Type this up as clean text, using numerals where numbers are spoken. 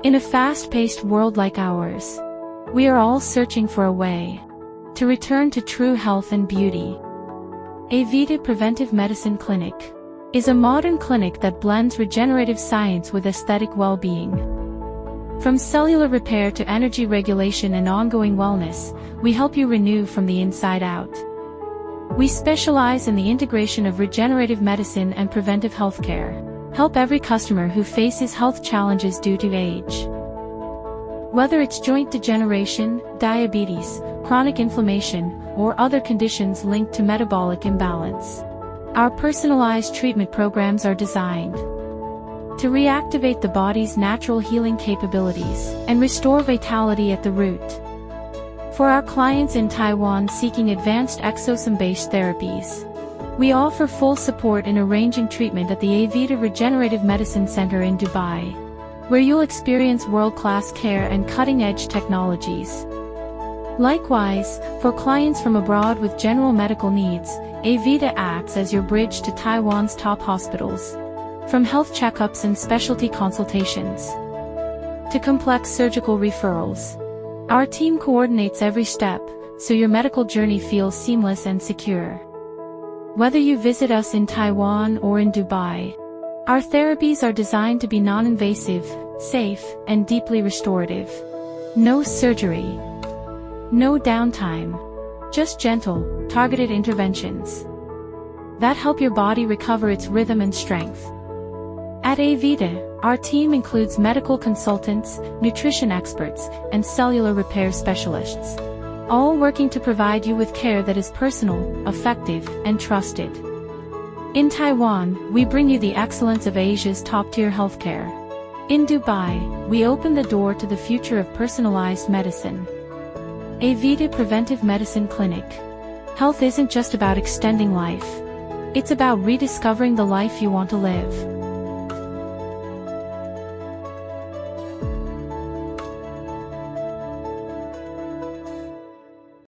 In a fast-paced world like ours, we are all searching for a way to return to true health and beauty. Aivita Preventive Medicine Clinic is a modern clinic that blends regenerative science with aesthetic well-being. From cellular repair to energy regulation and ongoing wellness, we help you renew from the inside out. We specialize in the integration of regenerative medicine and preventive healthcare. Help every customer who faces health challenges due to age. Whether it's joint degeneration, diabetes, chronic inflammation, or other conditions linked to metabolic imbalance, our personalized treatment programs are designed to reactivate the body's natural healing capabilities and restore vitality at the root. For our clients in Taiwan seeking advanced exosome-based therapies, we offer full support in arranging treatment at the Aivita Regenerative Medicine Center in Dubai, where you'll experience world-class care and cutting-edge technologies. Likewise, for clients from abroad with general medical needs, Aivita acts as your bridge to Taiwan's top hospitals. From health checkups and specialty consultations to complex surgical referrals, our team coordinates every step, so your medical journey feels seamless and secure. Whether you visit us in Taiwan or in Dubai, our therapies are designed to be non-invasive, safe, and deeply restorative. No surgery, no downtime, just gentle, targeted interventions that help your body recover its rhythm and strength. At Aivita, our team includes medical consultants, nutrition experts, and cellular repair specialists, all working to provide you with care that is personal, effective, and trusted. In Taiwan, we bring you the excellence of Asia's top-tier healthcare. In Dubai, we open the door to the future of personalized medicine. Aivita Preventive Medicine Clinic. Health isn't just about extending life. It's about rediscovering the life you want to live.